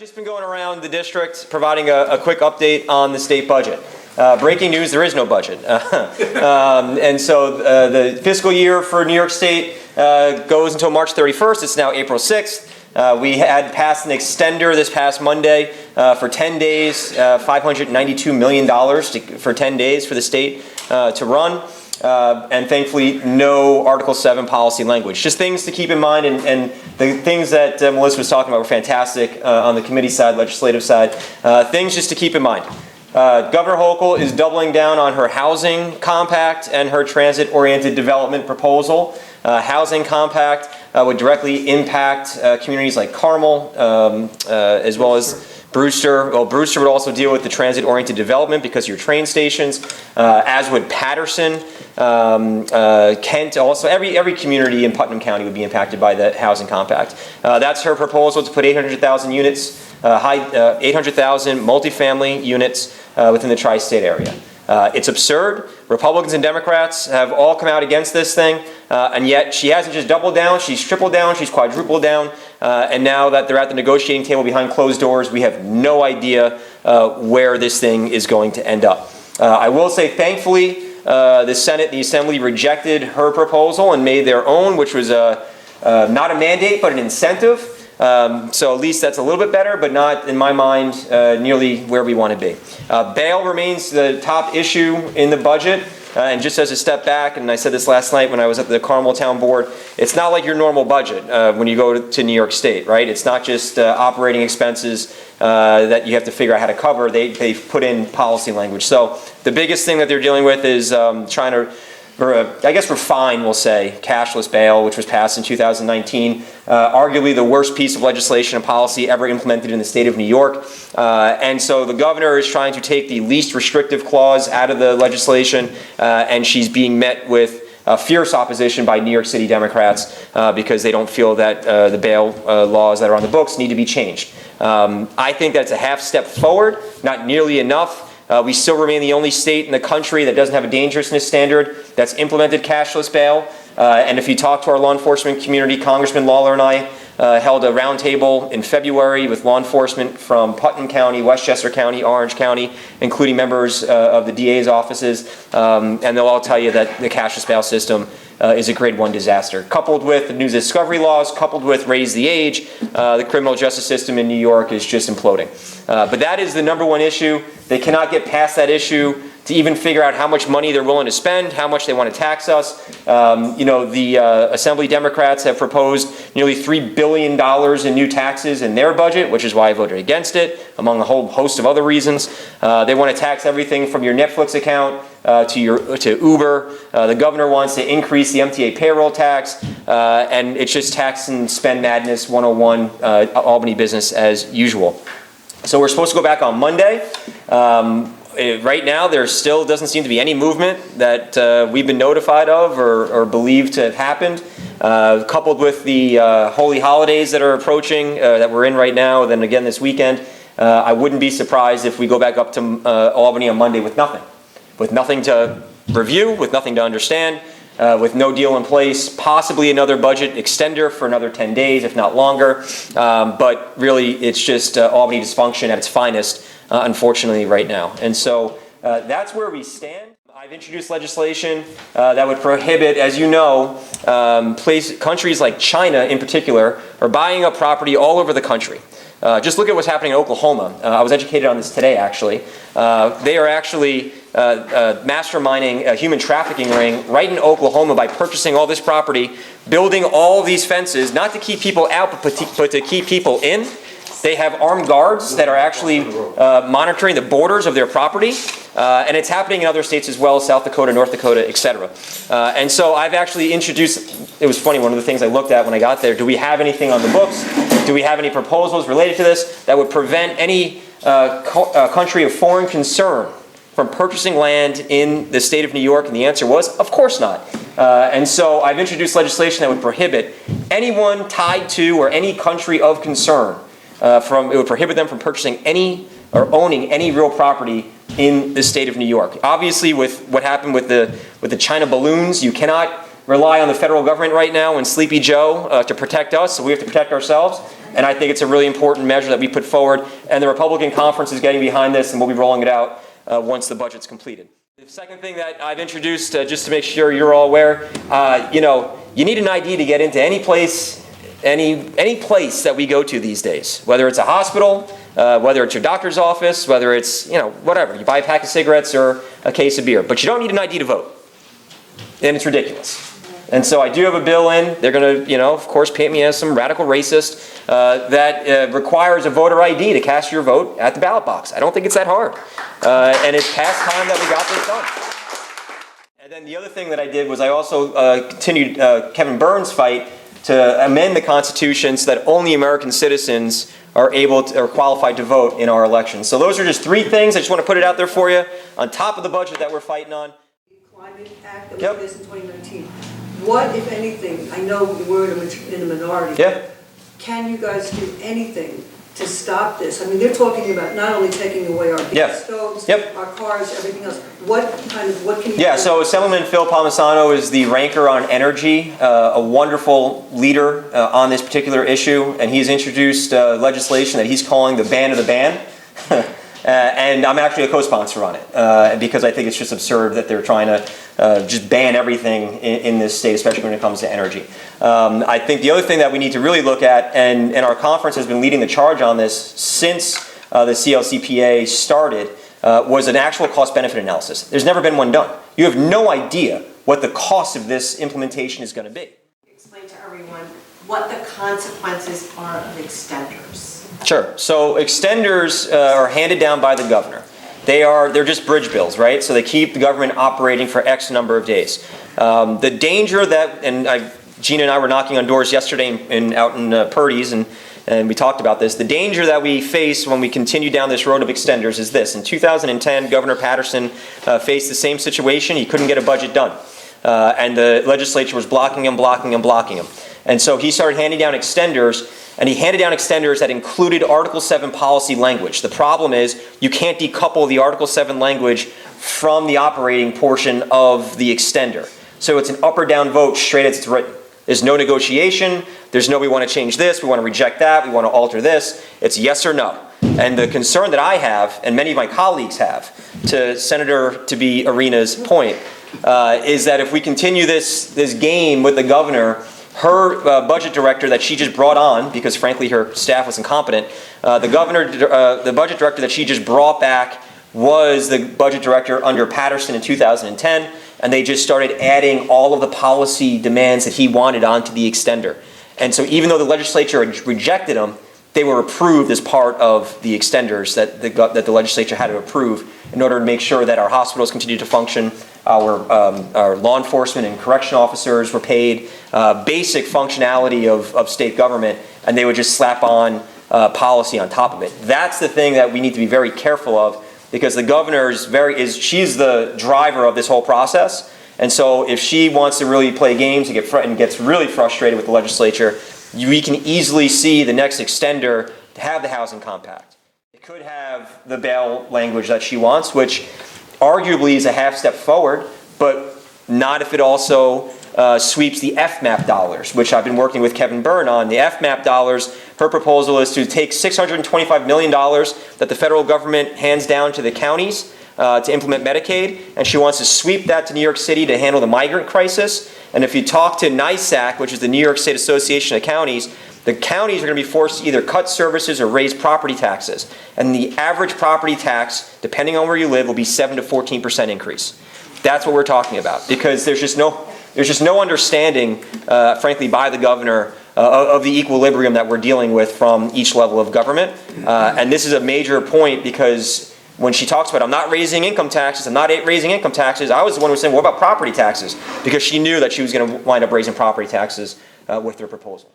Just been going around the district providing a quick update on the state budget. Breaking news, there is no budget. And so the fiscal year for New York State goes until March 31st. It's now April 6th. We had passed an extender this past Monday for 10 days, $592 million for 10 days for the state to run. And thankfully, no Article 7 policy language. Just things to keep in mind, and the things that Melissa was talking about were fantastic on the committee side, legislative side. Things just to keep in mind. Governor Hochul is doubling down on her housing compact and her transit-oriented development proposal. Housing compact would directly impact communities like Carmel, as well as Brewster. Well, Brewster would also deal with the transit-oriented development because of your train stations, as would Patterson, Kent. Also, every community in Putnam County would be impacted by the housing compact. That's her proposal to put 800,000 units, 800,000 multifamily units within the tri-state area. It's absurd. Republicans and Democrats have all come out against this thing, and yet she hasn't just doubled down, she's tripled down, she's quadrupled down, and now that they're at the negotiating table behind closed doors, we have no idea where this thing is going to end up. I will say, thankfully, the Senate and the Assembly rejected her proposal and made their own, which was not a mandate, but an incentive. So at least that's a little bit better, but not, in my mind, nearly where we want to be. Bail remains the top issue in the budget. And just as a step back, and I said this last night when I was at the Carmel Town Board, it's not like your normal budget when you go to New York State, right? It's not just operating expenses that you have to figure out how to cover. They've put in policy language. So the biggest thing that they're dealing with is trying to, I guess refine, we'll say, cashless bail, which was passed in 2019. Arguably the worst piece of legislation and policy ever implemented in the state of New York. And so the governor is trying to take the least restrictive clause out of the legislation, and she's being met with fierce opposition by New York City Democrats because they don't feel that the bail laws that are on the books need to be changed. I think that's a half step forward, not nearly enough. We still remain the only state in the country that doesn't have a dangerousness standard that's implemented cashless bail. And if you talk to our law enforcement community, Congressman Lawler and I held a roundtable in February with law enforcement from Putnam County, Westchester County, Orange County, including members of the DA's offices. And they'll all tell you that the cashless bail system is a grade 1 disaster. Coupled with the new discovery laws, coupled with raise the age, the criminal justice system in New York is just imploding. But that is the number one issue. They cannot get past that issue to even figure out how much money they're willing to spend, how much they want to tax us. The Assembly Democrats have proposed nearly $3 billion in new taxes in their budget, which is why I voted against it, among a whole host of other reasons. They want to tax everything from your Netflix account to Uber. The governor wants to increase the MTA payroll tax, and it's just tax and spend madness 101, Albany business as usual. So we're supposed to go back on Monday. Right now, there still doesn't seem to be any movement that we've been notified of or believed to have happened. Coupled with the holy holidays that are approaching, that we're in right now, then again this weekend, I wouldn't be surprised if we go back up to Albany on Monday with nothing to review, with nothing to understand, with no deal in place, possibly another budget extender for another 10 days, if not longer. But really, it's just Albany dysfunction at its finest, unfortunately, right now. And so that's where we stand. I've introduced legislation that would prohibit, as you know, countries like China in particular are buying up property all over the country. Just look at what's happening in Oklahoma. I was educated on this today, actually. They are actually masterminding a human trafficking ring right in Oklahoma by purchasing all this property, building all these fences, not to keep people out, but to keep people in. They have armed guards that are actually monitoring the borders of their property. And it's happening in other states as well, South Dakota, North Dakota, etc. And so I've actually introduced, it was funny, one of the things I looked at when I got there, do we have anything on the books? Do we have any proposals related to this that would prevent any country of foreign concern from purchasing land in the state of New York? And the answer was, of course not. And so I've introduced legislation that would prohibit anyone tied to or any country of concern it would prohibit them from purchasing any or owning any real property in the state of New York. Obviously, with what happened with the China balloons, you cannot rely on the federal government right now and Sleepy Joe to protect us, so we have to protect ourselves. And I think it's a really important measure that we put forward. And the Republican conference is getting behind this, and we'll be rolling it out once the budget's completed. The second thing that I've introduced, just to make sure you're all aware, you need an ID to get into any place, any place that we go to these days, whether it's a hospital, whether it's your doctor's office, whether it's, whatever. You buy a pack of cigarettes or a case of beer, but you don't need an ID to vote. And it's ridiculous. And so I do have a bill in. They're going to, of course, paint me as some radical racist that requires a voter ID to cast your vote at the ballot box. I don't think it's that hard. And it's past time that we got this done. And then the other thing that I did was I also continued Kevin Burns' fight to amend the Constitution so that only American citizens are able to, or qualified to vote in our elections. So those are just three things. I just want to put it out there for you on top of the budget that we're fighting on. Climate Act that was passed in 2019. What, if anything, I know we're in a minority, can you guys do anything to stop this? I mean, they're talking about not only taking away our gas stoves, our cars, everything else. What can you do? So Assemblyman Phil Palmisano is the ranker on energy, a wonderful leader on this particular issue, and he's introduced legislation that he's calling the ban of the ban. And I'm actually a co-sponsor on it because I think it's just absurd that they're trying to just ban everything in this state, especially when it comes to energy. I think the other thing that we need to really look at, and our conference has been leading the charge on this since the CLCPA started, was an actual cost-benefit analysis. There's never been one done. You have no idea what the cost of this implementation is going to be. Explain to everyone what the consequences are of extenders. Sure. So extenders are handed down by the governor. They're just bridge bills, right? So they keep the government operating for X number of days. The danger that, and Gina and I were knocking on doors yesterday out in Purdy's, and we talked about this. The danger that we face when we continue down this road of extenders is this. In 2010, Governor Patterson faced the same situation. He couldn't get a budget done. And the legislature was blocking him. And so he started handing down extenders. And he handed down extenders that included Article 7 policy language. The problem is you can't decouple the Article 7 language from the operating portion of the extender. So it's an up or down vote straight as it's written. There's no negotiation. There's no we want to change this, we want to reject that, we want to alter this. It's yes or no. And the concern that I have, and many of my colleagues have, to Senator-to-be Arena's point, is that if we continue this game with the governor, her budget director that she just brought on, because frankly her staff was incompetent, the budget director that she just brought back was the budget director under Patterson in 2010, and they just started adding all of the policy demands that he wanted onto the extender. And so even though the legislature rejected them, they were approved as part of the extenders that the legislature had to approve in order to make sure that our hospitals continued to function, our law enforcement and correction officers were paid, basic functionality of state government, and they would just slap on policy on top of it. That's the thing that we need to be very careful of, because the governor she's the driver of this whole process, and so if she wants to really play games and gets really frustrated with the legislature, we can easily see the next extender to have the housing compact. It could have the bail language that she wants, which arguably is a half step forward, but not if it also sweeps the FMAP dollars, which I've been working with Kevin Byrne on. The FMAP dollars, her proposal is to take $625 million that the federal government hands down to the counties to implement Medicaid, and she wants to sweep that to New York City to handle the migrant crisis. And if you talk to NYSAC, which is the New York State Association of Counties, the counties are going to be forced to either cut services or raise property taxes. And the average property tax, depending on where you live, will be 7 to 14% increase. That's what we're talking about, because there's just no understanding, frankly, by the governor of the equilibrium that we're dealing with from each level of government. And this is a major point, because when she talks about, I'm not raising income taxes, I was the one who was saying, what about property taxes? Because she knew that she was going to wind up raising property taxes with her proposal.